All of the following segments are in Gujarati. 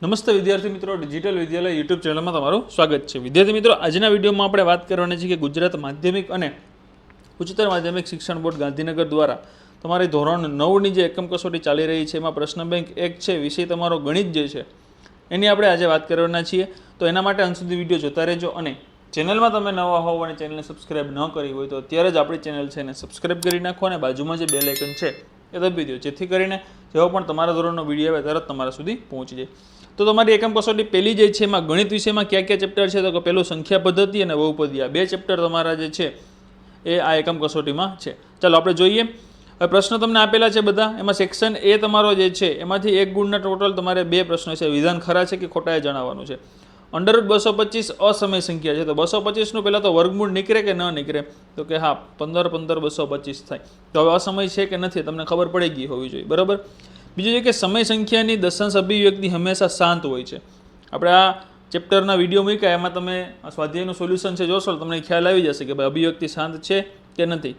નમસ્તે વિદ્યાર્થી મિત્રો, ડિજિટલ વિદ્યાલય યુટ્યુબ ચેનલમાં તમારું સ્વાગત છે. વિદ્યાર્થી મિત્રો, આજના વિડીયોમાં આપણે વાત કરવાની છે કે ગુજરાત માધ્યમિક અને ઉચ્ચતર માધ્યમિક શિક્ષણ બોર્ડ ગાંધીનગર દ્વારા તમારી ધોરણ 9ની જે એકમ કસોટી ચાલી રહી છે એમાં પ્રશ્ન બેંક 1 છે, વિષય તમારો ગણિત જે છે એની આપણે આજે વાત કરવાના છીએ. તો એના માટે અંત સુધી વિડીયો જોતા રહેજો અને ચેનલમાં તમે નવા હોવ અને ચેનલને સબસ્ક્રાઇબ ન કરી હોય તો અત્યારે જ આપણી ચેનલ છે એને સબસ્ક્રાઇબ કરી નાખો અને બાજુમાં જે બેલ આઇકન છે એ દબાવી દો, જેથી કરીને જેવો પણ તમારા ધોરણનો વિડીયો આવે તરત તમારા સુધી પહોંચી જાય. તો તમારી એકમ કસોટી પહેલી જે છે એમાં ગણિત વિષયમાં કયા કયા ચેપ્ટર છે, તો કે પહેલું સંખ્યા પદ્ધતિ અને બહુપદી, આ બે ચેપ્ટર તમારા જે છે એ આ એકમ કસોટીમાં છે. ચાલો આપણે જોઈએ. હવે પ્રશ્નો તમને આપેલા છે બધા. એમાં સેક્શન એ તમારો જે છે એમાંથી 1 ગુણના ટોટલ તમારે 2 પ્રશ્નો છે. વિધાન ખરા છે કે ખોટા એ જણાવવાનું છે. અંડરરૂટ 225 અસમય સંખ્યા છે, તો 225નું પહેલાં તો વર્ગમૂળ નીકળે કે ન નીકળે, તો કે હા 15 15 225 થાય. તો હવે અસમય છે કે નથી તમને ખબર પડી ગઈ હોવી જોઈએ, બરાબર. બીજું છે કે સમય સંખ્યાની દશાંશ અભિવ્યક્તિ હંમેશા શાંત હોય છે. આપણે આ ચેપ્ટરના વિડીયો મૂક્યા એમાં તમે સ્વાધ્યાયનું સોલ્યુશન છે જોશો તમને ખ્યાલ આવી જશે કે ભાઈ અભિવ્યક્તિ શાંત છે કે નથી.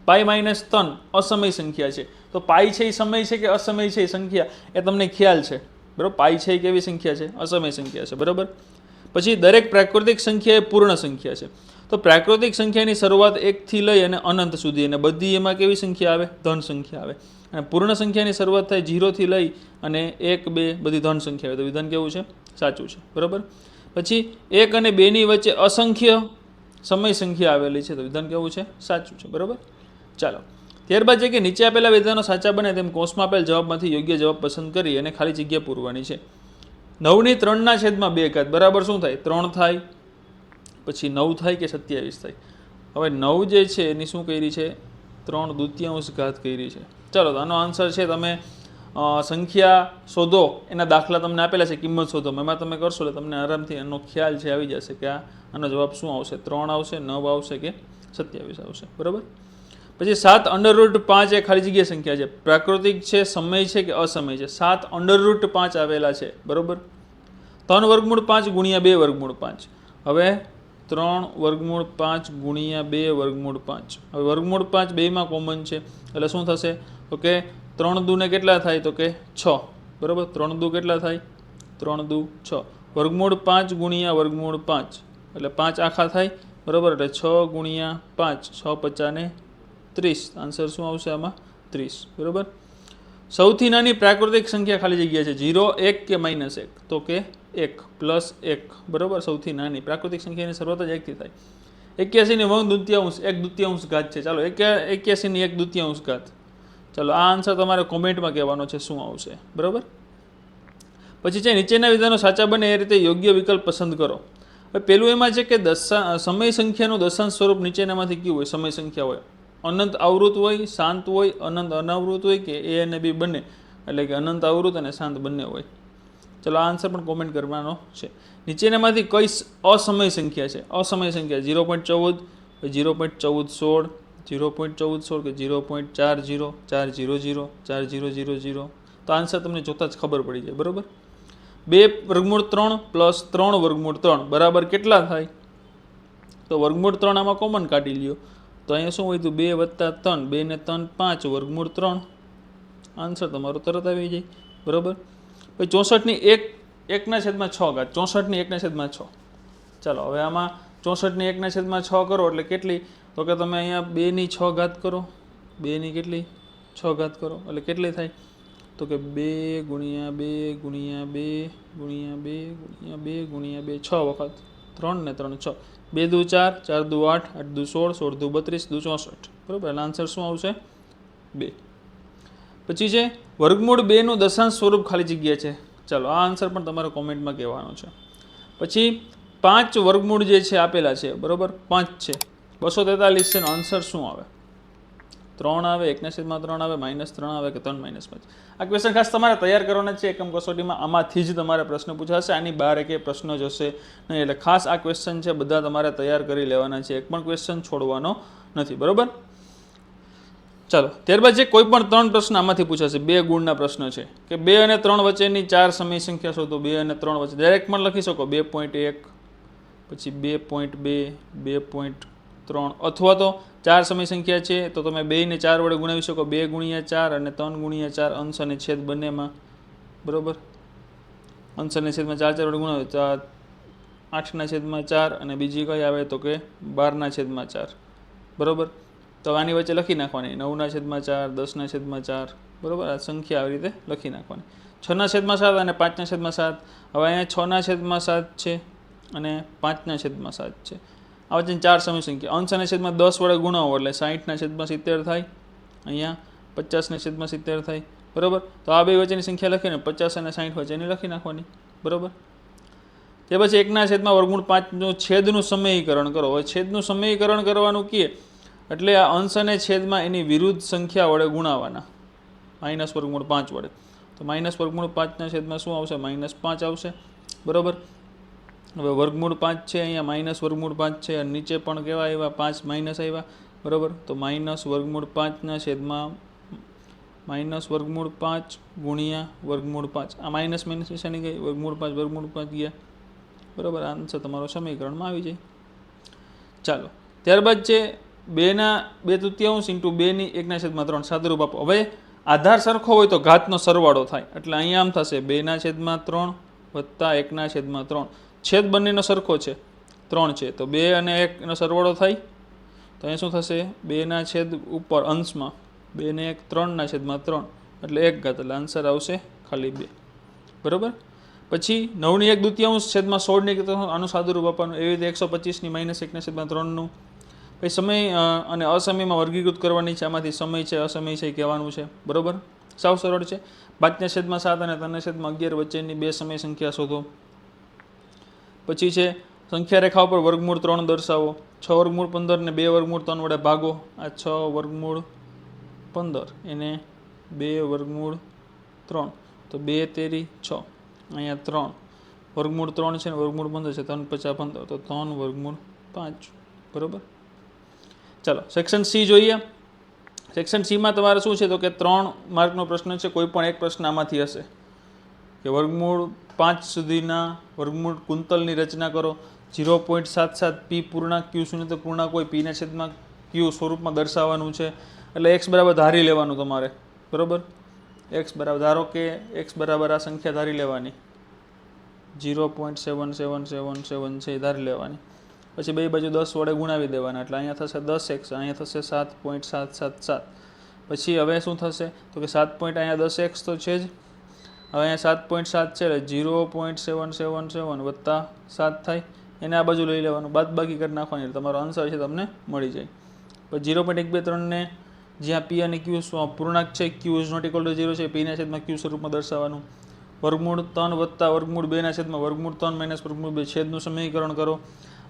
પાઈ -3 અસમય સંખ્યા છે, તો પાઈ છે એ સમય છે કે અસમય છે એ સંખ્યા એ તમને ખ્યાલ છે, બરાબર. પાઈ છે એ કેવી સંખ્યા છે? અસમય સંખ્યા છે, બરાબર. પછી દરેક પ્રાકૃતિક સંખ્યા એ પૂર્ણ સંખ્યા છે, તો પ્રાકૃતિક સંખ્યાની શરૂઆત 1 થી લઈ અને અનંત સુધી, અને બધી એમાં કેવી સંખ્યા આવે? ધન સંખ્યા આવે. અને પૂર્ણ સંખ્યાની શરૂઆત થાય 0 થી લઈ અને 1 2 બધી ધન સંખ્યા આવે. તો વિધાન કેવું છે? સાચું છે, બરાબર. પછી 1 અને 2ની વચ્ચે અસંખ્ય સમય સંખ્યા આવેલી છે, તો વિધાન કેવું છે? સાચું છે, બરાબર. ચાલો ત્યારબાદ છે કે નીચે આપેલા વિધાનો સાચા બને તેમ કોષમાં આપેલ જવાબમાંથી યોગ્ય જવાબ પસંદ કરી અને ખાલી જગ્યા પૂરવાની છે. 9ની 3/2 બરાબર શું થાય? 3 થાય, પછી 9 થાય કે 27 થાય? હવે 9 જે છે એની શું કરી છે? 3/2 ઘાત કરી છે. ચાલો તો આનો આન્સર છે, તમે સંખ્યા શોધો એના દાખલા તમને આપેલા છે, કિંમત શોધો એમાં તમે કરશો એટલે તમને આરામથી એનો ખ્યાલ છે આવી જશે કે આનો જવાબ શું આવશે? 3 આવશે, 9 આવશે કે 27 આવશે, બરાબર. પછી 7√5 એ ખાલી જગ્યા સંખ્યા છે, પ્રાકૃતિક છે, સમય છે કે અસમય છે? 7√5 આવેલા છે, બરાબર. 3/5 ગુણ્યા 2/5. હવે 3/5 ગુણ્યા 2/5. હવે વર્ગમૂળ 5 બેમાં કોમન છે એટલે શું થશે? તો કે 3 દૂને કેટલા થાય? તો કે 6, બરાબર. 3 દૂ કેટલા થાય? 3 દૂ 6. વર્ગમૂળ 5 ગુણ્યા વર્ગમૂળ 5 એટલે 5 આખા થાય, બરાબર. એટલે 6 ગુણ્યા 5, 6 5 30. આન્સર શું આવશે આમાં? 30, બરાબર. સૌથી નાની પ્રાકૃતિક સંખ્યા ખાલી જગ્યા છે 0 1 કે -1? તો કે 1 +1, બરાબર. સૌથી નાની પ્રાકૃતિક સંખ્યાની શરૂઆત જ 1 થી થાય. 81ની 1/2 ઘાત છે. ચાલો 81ની 1/2 ઘાત. ચાલો આ આન્સર તમારે કોમેન્ટમાં કહેવાનો છે શું આવશે, બરાબર. પછી છે નીચેના વિધાનો સાચા બને એ રીતે યોગ્ય વિકલ્પ પસંદ કરો. હવે પેલું એમાં છે કે સમય સંખ્યાનું દશાંશ સ્વરૂપ નીચેનામાંથી કયું હોય? સમય સંખ્યા હોય અનંત આવૃત હોય, શાંત હોય, અનંત અનાવૃત હોય કે A અને B બંને, એટલે કે અનંત આવૃત અને શાંત બંને હોય. ચલો આ આન્સર પણ કોમેન્ટ કરવાનો છે. નીચેનામાંથી કઈ અસમય સંખ્યા છે? અસમય સંખ્યા 0.14, 0.1416, 0.1416 કે 0.40, 400, 4000. તો આન્સર તમને જોતા જ ખબર પડી જાય, બરાબર. 2/3 + 3/3 બરાબર કેટલા થાય? તો √3 આમાં કોમન કાઢી લ્યો, તો અહીંયા શું હોય? તો 2 + 3, 2 ને 3 5, √3. આન્સર તમારો તરત આવી જાય, બરાબર. પછી 64ની 1/6 ઘાત, 64ની 1/6. ચાલો હવે આમાં 64ની 1/6 કરો એટલે કેટલી? તો કે તમે અહીંયા 2ની 6 ઘાત કરો, 2ની કેટલી? 6 ઘાત કરો એટલે કેટલી થાય? તો કે 2 ગુણ્યા 2 ગુણ્યા 2 ગુણ્યા 2 ગુણ્યા 2 ગુણ્યા 2 6 વખત, 3 ને 3 6, 2 દુ 4, 4 દુ 8, 8 દુ 16, 16 દુ 32, દુ 64, બરાબર. એટલે આન્સર શું આવશે? 2. પછી છે વર્ગમૂળ 2નું દશાંશ સ્વરૂપ ખાલી જગ્યા છે. ચાલો આ આન્સર પણ તમારે કોમેન્ટમાં કહેવાનો છે. પછી 5 વર્ગમૂળ જે છે આપેલા છે, બરાબર. 5 છે, 243 છે, એનો આન્સર શું આવે? 3 આવે, 1/3 આવે, -3 આવે કે 3 - 5? આ ક્વેશ્ચન ખાસ તમારે તૈયાર કરવાના છે એકમ કસોટીમાં. આમાંથી જ તમારે પ્રશ્ન પૂછાશે, આની બહાર એક પ્રશ્ન જશે નહીં. એટલે ખાસ આ ક્વેશ્ચન છે બધા તમારે તૈયાર કરી લેવાના છે, એક પણ ક્વેશ્ચન છોડવાનો નથી, બરાબર. ચાલો ત્યારબાદ છે કોઈ પણ 3 પ્રશ્ન આમાંથી પૂછાશે. 2 ગુણના પ્રશ્ન છે કે 2 અને 3 વચ્ચેની 4 સમય સંખ્યા શોધો. 2 અને 3 વચ્ચે ડાયરેક્ટ પણ લખી શકો 2.1, પછી 2.2, 2.3, અથવા તો 4 સમય સંખ્યા છે તો તમે 2 ને 4 વડે ગુણાવી શકો, 2 ગુણ્યા 4 અને 3 ગુણ્યા 4, અંશ અને છેદ બંનેમાં, બરાબર. અંશ અને છેદમાં 4 વડે ગુણાવે તો 8/4 અને બીજી કઈ આવે તો કે 12/4 બરાબર. તો આની વચ્ચે લખી નાખવાની 9/4 10/4 બરાબર. આ સંખ્યા આવી રીતે લખી નાખવાની. 6/7 અને 5/7. હવે અહીંયા 6/7 છે અને 5/7 છે. આ વચ્ચે 4 સમી સંખ્યા. અંશ અને છેદમાં 10 વડે ગુણાવો એટલે 60/70 થાય. અહીંયા 50/70 થાય બરાબર. તો આ બે વચ્ચેની સંખ્યા લખીને 50 અને 60 વચ્ચેની લખી નાખવાની બરાબર. તે પછી 1/5 છેદનું સમયીકરણ કરો. હવે છેદનું સમયીકરણ કરવાનું કીએ એટલે આ અંશ અને છેદમાં એની વિરુદ્ધ સંખ્યા વડે ગુણાવાના -5 વડે. તો -5/5 શું આવશે? -5 આવશે બરાબર. હવે √5 છે, અહીંયા -√5 છે અને નીચે પણ કેવા આવ્યા? 5 માઇનસ આવ્યા બરાબર. તો -√5 -5 ગુણ્યા √5. આ માઇનસ નિશાની ગઈ, √5 ગયા બરાબર. આન્સર તમારો સમીકરણમાં આવી જાય. ચાલો ત્યારબાદ છે 2/2 ઇન્ટુ 2/1/3 સાદુરૂપ આપો. હવે આધાર સરખો હોય તો ઘાતનો સરવાળો થાય એટલે અહીંયા આમ થશે 2/3 વત્તા 1/3. છેદ બંનેનો સરખો છે 3 છે તો 2 અને 1 નો સરવાળો થાય તો અહીંયા શું થશે? 2 છેદ ઉપર અંશમાં 2 ને 1 3/3 એટલે 1 ઘાત એટલે આન્સર આવશે ખાલી 2 બરાબર. પછી 9/1/2 છેદમાં 16 આનું સાદુરૂપ આપવાનું. એવી રીતે 125 -1/3 પછી સમય અને અસમયમાં વર્ગીકૃત કરવાની છે. આમાંથી સમય છે અસમય છે કહેવાનું છે બરાબર. સાવ સરળ છે. 5/7 અને 3/11 વચ્ચેની બે સમય સંખ્યા શોધો. પછી છે સંખ્યા રેખા ઉપર વર્ગમૂળ 3 દર્શાવો. 6√15 ને 2√3 વડે ભાગો. આ 6√15 એને 2√3 તો 2 તેરી 6. અહીંયા 3 વર્ગમૂળ 3 છે ને વર્ગમૂળ 15 છે 3×5 = 15 તો 3/5 બરાબર. ચાલો સેક્શન સી જોઈએ. સેક્શન સીમાં તમારે શું છે તો કે 3 માર્કનો પ્રશ્ન છે. કોઈ પણ એક પ્રશ્ન આમાંથી હશે કે વર્ગમૂળ 5 સુધીના વર્ગમૂળ કુંતલની રચના કરો. 0.77 પી પૂર્ણાંક ક્યુ શૂન્ય પૂર્ણાંક હોય પીના છેદમાં ક્યુ સ્વરૂપમાં દર્શાવવાનું છે એટલે એક્સ બરાબર ધારી લેવાનું તમારે બરાબર. એક્સ બરાબર ધારો કે એક્સ બરાબર આ સંખ્યા ધારી લેવાની 0.7777 છે ધારી લેવાની. પછી બે બાજુ 10 વડે ગુણાવી દેવાના એટલે અહીંયા થશે 10x અહીંયા થશે 7.777. પછી હવે શું થશે તો કે 7 અહીંયા 10x તો છે જ. હવે અહીંયા 7.7 છે એટલે 0.777 વત્તા 7 થાય એને આ બાજુ લઈ લેવાનું બાદબાકી કરી નાખવાની એટલે તમારો આન્સર છે તમને મળી જાય. પછી 0.123 ને જ્યાં પી અને ક્યુ પૂર્ણાંક છે ક્યુ ઇઝ નોટ ઇક્વલ ટુ 0 છે પીના છેદમાં ક્યુ સ્વરૂપમાં દર્શાવવાનું. વર્ગમૂળ 3 વત્તા વર્ગમૂળ 2 છેદમાં વર્ગમૂળ 3 માઇનસ વર્ગમૂળ 2 છેદનું સમીકરણ કરો.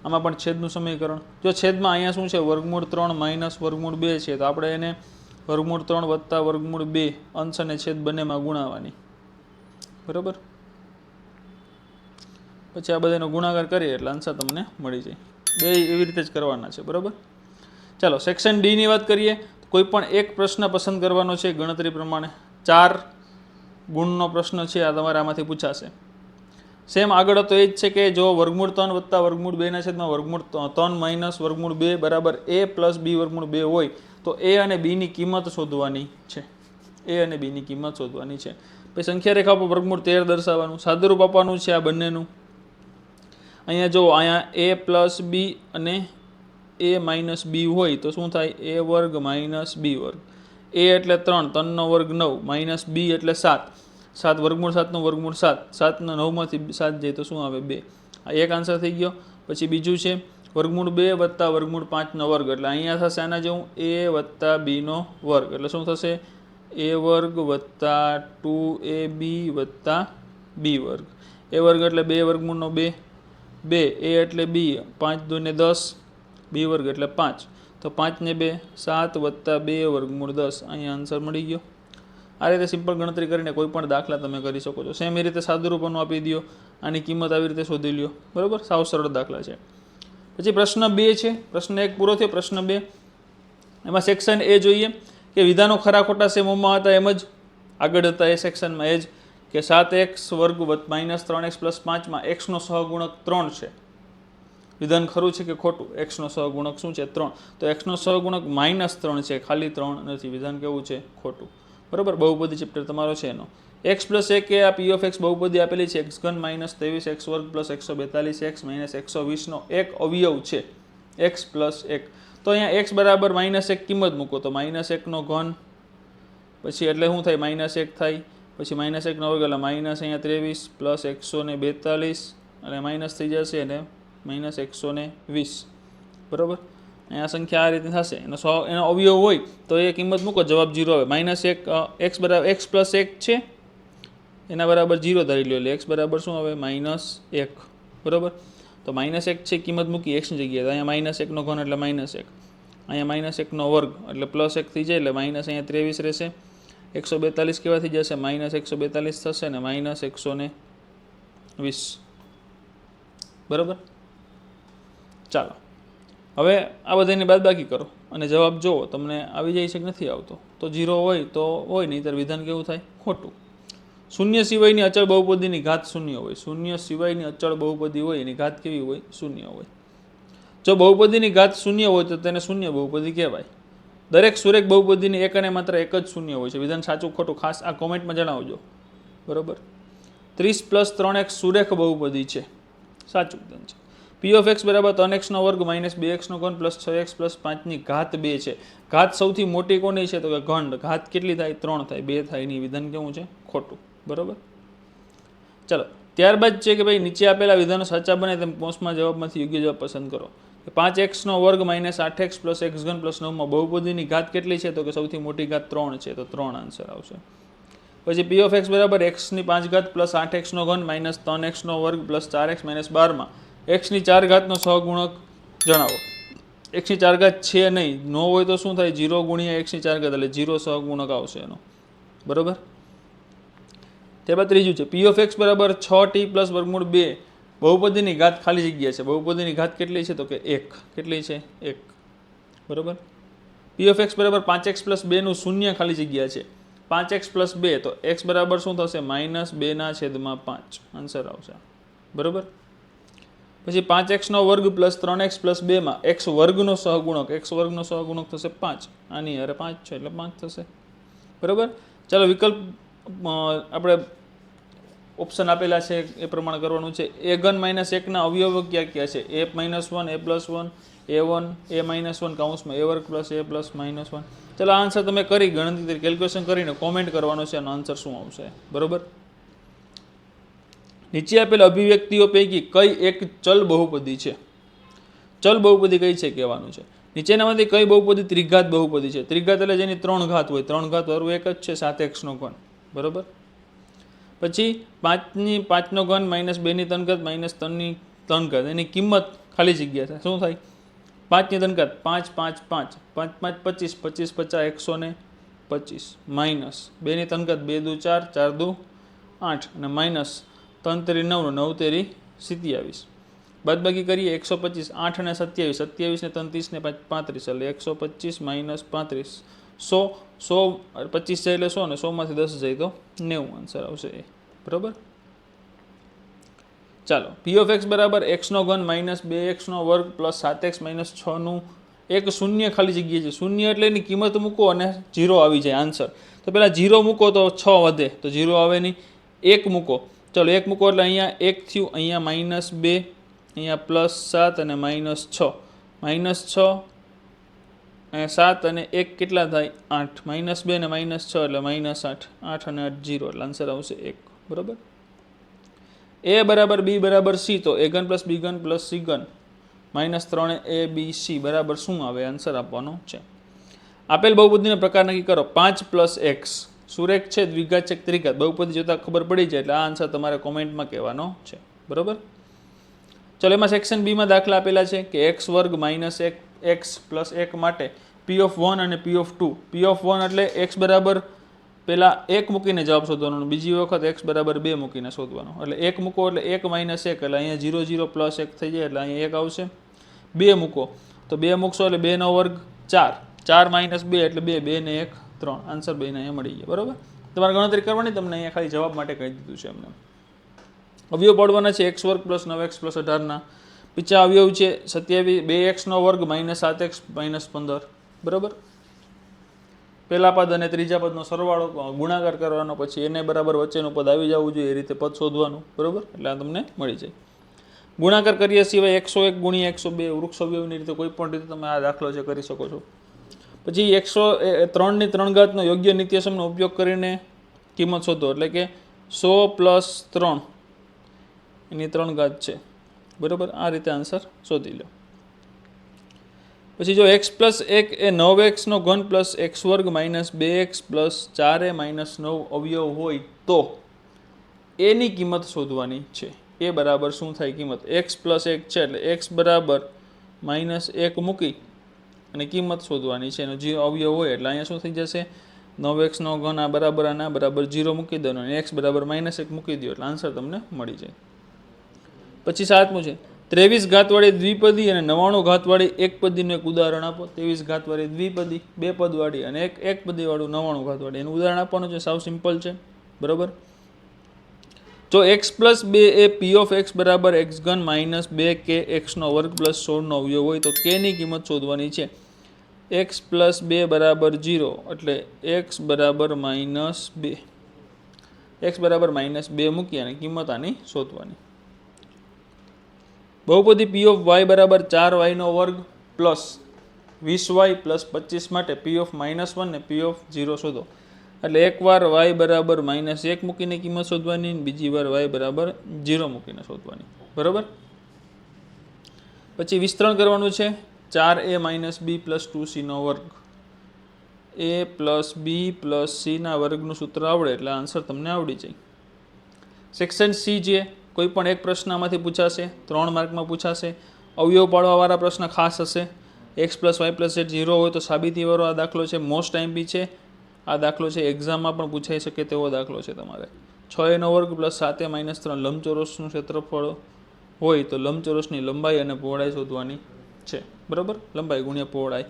આમાં પણ છેદનું સમીકરણ જો છેદમાં અહીંયા શું છે વર્ગમૂળ 3 માઇનસ વર્ગમૂળ 2 છે તો આપણે એને વર્ગમૂળ 3 વત્તા વર્ગમૂળ 2 અંશ અને છેદ બંનેમાં ગુણાવવાની બરાબર. પછી આ બધાનો ગુણાકાર કરીએ એટલે આન્સર તમને મળી જાય. બે એવી રીતે જ કરવાના છે બરાબર. ચાલો સેક્શન ડી ની વાત કરીએ. કોઈ પણ એક પ્રશ્ન પસંદ કરવાનો છે ગણતરી પ્રમાણે. 4 ગુણનો પ્રશ્ન છે આ તમારે આમાંથી પૂછાશે. સેમ આગળ તો એ જ છે કે જો વર્ગમૂળ 3 વત્તા વર્ગમૂળ 2 છેદમાં વર્ગમૂળ 3 માઇનસ વર્ગમૂળ 2 બરાબર a પ્લસ b વર્ગમૂળ 2 હોય તો a અને b ની કિંમત શોધવાની છે. a અને b ની કિંમત શોધવાની છે. પછી સંખ્યા રેખા પર વર્ગમૂળ 13 દર્શાવવાનું સાદુરૂપ આપવાનું છે આ બંનેનું. અહીંયા જો અહીંયા a પ્લસ b અને a માઇનસ b હોય તો શું થાય a વર્ગ માઇનસ b વર્ગ. a એટલે 3 3નો વર્ગ 9 માઇનસ b એટલે 7 વર્ગમૂળ 7નું વર્ગમૂળ 7 9 માંથી 7 જાય તો શું આવે 2. આ એક આન્સર થઈ ગયો. પછી બીજું છે વર્ગમૂળ 2 વત્તા વર્ગમૂળ 5નો વર્ગ એટલે અહીંયા થશે આના જેવું a વત્તા b નો વર્ગ એટલે શું થશે a વર્ગ વત્તા 2ab વત્તા b વર્ગ. a વર્ગ એટલે 2 વર્ગમૂળનો 2 2 a એટલે b 5 2 ને 10 b વર્ગ એટલે 5 તો 5 ને 2 7 વત્તા 2 વર્ગમૂળ 10 અહીંયા આન્સર મળી ગયો. આ રીતે સિમ્પલ ગણતરી કરીને કોઈ પણ દાખલા તમે કરી શકો છો. સેમ એ રીતે સાદુરૂપનું આપી દો આની કિંમત આવી રીતે શોધી લ્યો બરાબર. સાવ સરળ દાખલા છે. પછી પ્રશ્ન 2 છે. પ્રશ્ન 1 પૂરો થયો. પ્રશ્ન 2 એમાં સેક્શન એ જોઈએ કે વિધાનો ખરા ખોટા સેમોમાં હતા એમ જ આગળ હતા એ સેક્શનમાં એ જ કે 7x વર્ગ માઇનસ 3x પ્લસ 5માં એક્સનો સહગુણક 3 છે. વિધાન ખરું છે કે ખોટું? એક્સનો સહગુણક શું છે 3 તો એક્સનો સહગુણક -3 છે ખાલી 3 નથી. વિધાન કેવું છે ખોટું બરાબર, બહુપદી ચેપ્ટર તમારો છે એનો. એક્સ પ્લસ એક એ આ પી ઓફ એક્સ બહુપદી આપેલી છે એક્સ ઘન માઇનસ 23 એક્સ વર્ગ પ્લસ 142 એક્સ માઇનસ 120નો એક અવયવ છે એક્સ પ્લસ એક. તો અહીંયા એક્સ બરાબર -1 કિંમત મૂકો તો -1નો ઘન પછી એટલે શું થાય -1 થાય, પછી -1નો વર્ગ એટલે માઇનસ અહીંયા 23 પ્લસ 142 અને માઇનસ થઈ જશે અને -120. બરાબર, અહીંયા સંખ્યા આ રીતે થશે. એનો અવયવ હોય તો એ કિંમત મૂકો, જવાબ 0 આવે. -1 એક્સ બરાબર એક્સ પ્લસ 1 છે એના બરાબર 0 ધારી લો એટલે એક્સ બરાબર શું આવે -1. બરાબર, તો -1 છે કિંમત મૂકી એક્સની જગ્યાએ, અહીંયા -1નો ઘન એટલે -1, અહીંયા -1નો વર્ગ એટલે +1 થઈ જાય એટલે માઇનસ અહીંયા 23 રહેશે, 142 કેવા થઈ જશે -142 થશે ને -120. બરાબર, ચાલો હવે આ બધાની બાદબાકી કરો અને જવાબ જુઓ તમને આવી જાય છે કે નથી આવતો. તો 0 હોય તો હોય, નહીંતર વિધાન કેવું થાય ખોટું. શૂન્ય સિવાયની અચળ બહુપદીની ઘાત શૂન્ય હોય. શૂન્ય સિવાયની અચળ બહુપદી હોય એની ઘાત કેવી હોય? શૂન્ય હોય. જો બહુપદીની ઘાત શૂન્ય હોય તો તેને શૂન્ય બહુપદી કહેવાય. દરેક સુરેખ બહુપદીની એક અને માત્ર એક જ શૂન્ય હોય છે. વિધાન સાચું ખોટું ખાસ આ કોમેન્ટમાં જણાવજો. બરાબર, 30 + 3x સુરેખ બહુપદી છે, સાચું વિધાન છે. પી ઓફ એક્સ બરાબર 3x નો વર્ગ - 2x નો ઘન પ્લસ 6x + 5ની ઘાત 2 છે. ઘાત સૌથી મોટી કોની છે? તો કે ઘન. ઘાત કેટલી થાય? 3 થાય, 2 થાય નહીં. વિધાન કેવું છે? ખોટું. બરાબર, ચાલો ત્યારબાદ છે કે ભાઈ નીચે આપેલા વિધાનો સાચા બને તેમ કૌંસમાં જવાબમાંથી યોગ્ય જવાબ પસંદ કરો. 5x નો વર્ગ - 8x + x ઘન + 9 માં બહુપદીની ઘાત કેટલી છે? તો કે સૌથી મોટી ઘાત 3 છે, તો 3 આન્સર આવશે. પછી પી ઓફ એક્સ બરાબર x5 + 8x નો ઘન - 3x નો વર્ગ + 4x - 12 માં x4 ઘાતનો સહગુણક જણાવો. x4 ઘાત છે નહીં, ન હોય તો શું થાય? 0 × x4 ઘાત એટલે 0 સહગુણક આવશે એનો. બરાબર, ત્યારબાદ ત્રીજું છે પી ઓફ એક્સ બરાબર 6t + √2 બહુપદીની ઘાત ખાલી જગ્યા છે. બહુપદીની ઘાત કેટલી છે? તો કે 1. કેટલી છે? 1. બરાબર, પી ઓફ એક્સ બરાબર 5x + 2 નું શૂન્ય ખાલી જગ્યા છે. 5x + 2 તો x બરાબર શું થશે? -2/5 આન્સર આવશે. બરાબર, પછી 5x નો વર્ગ + 3x + 2 માં x વર્ગનો સહગુણક, x વર્ગનો સહગુણક થશે 5. આની અરે 5 છે એટલે 5 થશે. બરાબર, ચાલો વિકલ્પ આપણે ઓપ્શન આપેલા છે એ પ્રમાણે કરવાનું છે. a ઘન - 1 ના અવયવો ક્યાં ક્યાં છે? a - 1 a + 1 a1 a - 1 કૌંસમાં a વર્ગ + a + -1. ચાલો આ આન્સર તમે કરી ગણતરી કેલ્ક્યુલેશન કરીને કોમેન્ટ કરવાનો છે આનો આન્સર શું આવશે. બરાબર, નીચે આપેલ અભિવ્યક્તિઓ પૈકી કઈ એક ચલ બહુપદી છે? ચલ બહુપદી કઈ છે કહેવાનું છે. નીચેનામાંથી કઈ બહુપદી ત્રિઘાત બહુપદી છે? ત્રિઘાત એટલે જેની 3 ઘાત હોય. 3 ઘાત વાળું એક જ છે 7x નો ઘન. બરાબર, પછી 5 નો ઘન - 2 ની 3 ઘાત - 3 ની 3 ઘાત એની કિંમત ખાલી જગ્યા છે શું થાય? 5 ની 3 ઘાત 5 5 5 5 5 25 25 50 125 માઇનસ 2 ની 3 ઘાત 2 દુ 4 4 દુ 8 અને માઇનસ 3 તેરી 9 9 તેરી 27. બાદબાકી કરીએ 125 8 અને 27 27 ને 3 30 ને 5 35 એટલે 125 - 35 100 100 25 જાય એટલે 100 ને 100 માંથી 10 જાય તો 90 આન્સર આવશે એ. બરાબર, ચાલો પી ઓફ એક્સ બરાબર x નો ઘન - 2x નો વર્ગ + 7x - 6 નું એક શૂન્ય ખાલી જગ્યા છે. શૂન્ય એટલે એની કિંમત મૂકો અને 0 આવી જાય આન્સર. તો પહેલા 0 મૂકો તો 6 વધે, તો 0 આવે નહીં. 1 મૂકો, ચાલો 1 મૂકો એટલે અહીંયા 1 થયું, અહીંયા -2, અહીંયા +7 અને -6 -6 7 અને 1 કેટલા થાય? 8 -2 અને -6 એટલે -8 8 અને 8 0 એટલે આન્સર આવશે 1. બરાબર, a બરાબર b બરાબર c તો a ઘન + b ઘન + c ઘન -3abc બરાબર શું આવે? આન્સર આપવાનો છે. આપેલ બહુપદીનો પ્રકાર નક્કી કરો. 5 + x સુરેખ છે, દ્વિઘાત છે, ત્રિઘાત? બહુપદી જોતા ખબર પડી જાય એટલે આ આન્સર તમારે કોમેન્ટમાં કહેવાનો છે. બરાબર, ચલો એમાં સેક્શન બી માં દાખલા આપેલા છે કે x વર્ગ - x + 1 માટે p ઓફ 1 અને p ઓફ 2. p ઓફ 1 એટલે x બરાબર પહેલા 1 મૂકીને જવાબ શોધવાનો, બીજી વખત x બરાબર 2 મૂકીને શોધવાનો. એટલે 1 મૂકો એટલે 1 - 1 એટલે અહીંયા 0 0 + 1 થઈ જાય એટલે અહીંયા 1 આવશે. 2 મૂકો તો 2 મૂકશો એટલે 2 નો વર્ગ 4 4 - 2 એટલે 2 2 ને 1 3 આન્સર 2 ને અહીંયા મળી ગયા. બરાબર, તમારે ગણતરી કરવાની, તમને અહીંયા ખાલી જવાબ માટે કહી દીધું છે એમને. અવયવ પાડવાના છે x વર્ગ + 9x + 18 ના. બીજા અવયવ છે 27 2x નો વર્ગ - 7x - 15. બરાબર, પહેલા પદ અને ત્રીજા પદનો સરવાળો ગુણાકાર કરવાનો, પછી એને બરાબર વચ્ચેનું પદ આવી જવું જોઈએ, એ રીતે પદ શોધવાનું, બરાબર. એટલે આ તમને મળી જાય. ગુણાકાર કર્યા સિવાય 101 ગુણ્યા 102 વૃક્ષ અવયવની રીતે કોઈ પણ રીતે તમે આ દાખલો છે કરી શકો છો. પછી 103 ની 3 ઘાતનો યોગ્ય નિત્યસમનો ઉપયોગ કરીને કિંમત શોધો, એટલે કે 100 + 3 એની 3 ઘાત છે, બરાબર. આ રીતે આન્સર શોધી લો. પછી જો x + 1 એ 9x નો ઘન + x² - 2x + 4a - 9 અવયવ હોય તો એની કિંમત શોધવાની છે. એ બરાબર શું થાય કિંમત? x + 1 છે એટલે x બરાબર -1 મૂકી અને કિંમત શોધવાની છે. એનો જે અવયવ હોય એટલે અહીંયા શું થઈ જશે? 9x નો ઘન આ બરાબર આના બરાબર 0 મૂકી દેવાનો અને x બરાબર -1 મૂકી દો એટલે આન્સર તમને મળી જાય. પછી 7મું છે 23 ઘાતવાળી દ્વિપદી અને 99 ઘાતવાળી એકપદીનું એક ઉદાહરણ આપો. 23 ઘાતવાળી દ્વિપદી, 2 પદવાળી અને એક પદીવાળું 99 ઘાતવાળી, એનું ઉદાહરણ આપવાનું છે. સાવ સિમ્પલ છે, બરાબર. જો x + 2 એ p(x) બરાબર x³ - 2kx² + 16 નો અવયવ હોય તો k ની કિંમત શોધવાની છે. x + 2 બરાબર 0 એટલે x બરાબર -2, x બરાબર -2 મૂકી અને કિંમત આની શોધવાની. બહુપદી p(y) બરાબર 4y² + 20y + 25 માટે p(-1) ને p(0) શોધો. એટલે એકવાર y બરાબર -1 મૂકીને કિંમત શોધવાની, બીજી વાર y બરાબર 0 મૂકીને શોધવાની, બરાબર. પછી વિસ્તરણ કરવાનું છે. 4a - b + 2c², a + b + c ના વર્ગનું સૂત્ર આવડે એટલે આન્સર તમને આવડી જાય. સેક્શન સી છે, કોઈ પણ એક પ્રશ્ન આમાંથી પૂછાશે, 3 માર્કમાં પૂછાશે. અવયવ પાડવાવાળા પ્રશ્ન ખાસ હશે. x + y + z 0 હોય તો સાબિતીવાળો આ દાખલો છે. મોસ્ટ ટાઈમ છે આ દાખલો છે, એક્ઝામમાં પણ પૂછાઈ શકે તેવો દાખલો છે. તમારે 6a² + 7a - 3 લંબચોરસનું ક્ષેત્રફળ હોય તો લંબચોરસની લંબાઈ અને પહોળાઈ શોધવાની છે, બરાબર. લંબાઈ ગુણ્યા પહોળાઈ.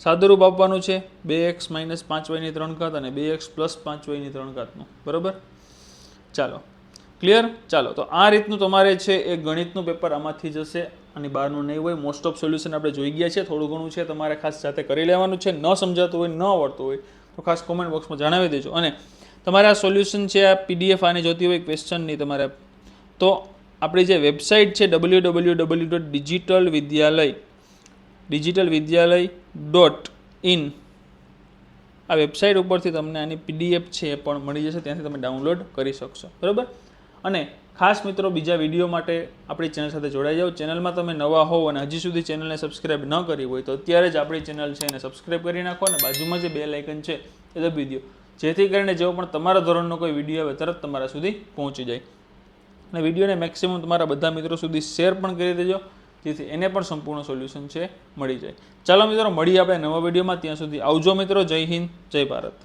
સાદુરૂપ આપવાનું છે 2x - 5y ની 3 ઘાત અને 2x + 5y ની 3 ઘાતનું, બરાબર. ચાલો, ક્લિયર. ચાલો, તો આ રીતનું તમારે છે એ ગણિતનું પેપર આમાંથી જશે અને બહારનું નહીં હોય. મોસ્ટ ઓફ સોલ્યુશન આપણે જોઈ ગયા છે. થોડું ઘણું છે તમારે ખાસ જાતે કરી લેવાનું છે. ન સમજાતું હોય, ન આવડતું હોય તો ખાસ કોમેન્ટ બોક્સમાં જણાવી દેજો. અને તમારે આ સોલ્યુશન છે, આ PDF આની જોતી હોય ક્વેશ્ચનની તમારે, તો આપણી જે વેબસાઇટ છે www.digitalvidyalay.in આ વેબસાઇટ ઉપરથી તમને આની PDF છે એ પણ મળી જશે, ત્યાંથી તમે ડાઉનલોડ કરી શકશો, બરાબર. અને ખાસ મિત્રો, બીજા વિડીયો માટે આપણી ચેનલ સાથે જોડાઈ જાઓ. ચેનલમાં તમે નવા હોવ અને હજી સુધી ચેનલને સબસ્ક્રાઇબ ન કરી હોય તો અત્યારે જ આપણી ચેનલ છે એને સબસ્ક્રાઇબ કરી નાખો અને બાજુમાં જે બેલ આઇકન છે એ દબાવી દો, જેથી કરીને જેવો પણ તમારા ધોરણનો કોઈ વિડીયો આવે તરત તમારા સુધી પહોંચી જાય. અને વિડીયોને મેક્સિમમ તમારા બધા મિત્રો સુધી શેર પણ કરી દેજો, જેથી એને પણ સંપૂર્ણ સોલ્યુશન છે મળી જાય. ચાલો મિત્રો, મળીએ આપણે નવા વિડીયોમાં. ત્યાં સુધી આવજો મિત્રો. જય હિન્દ, જય ભારત.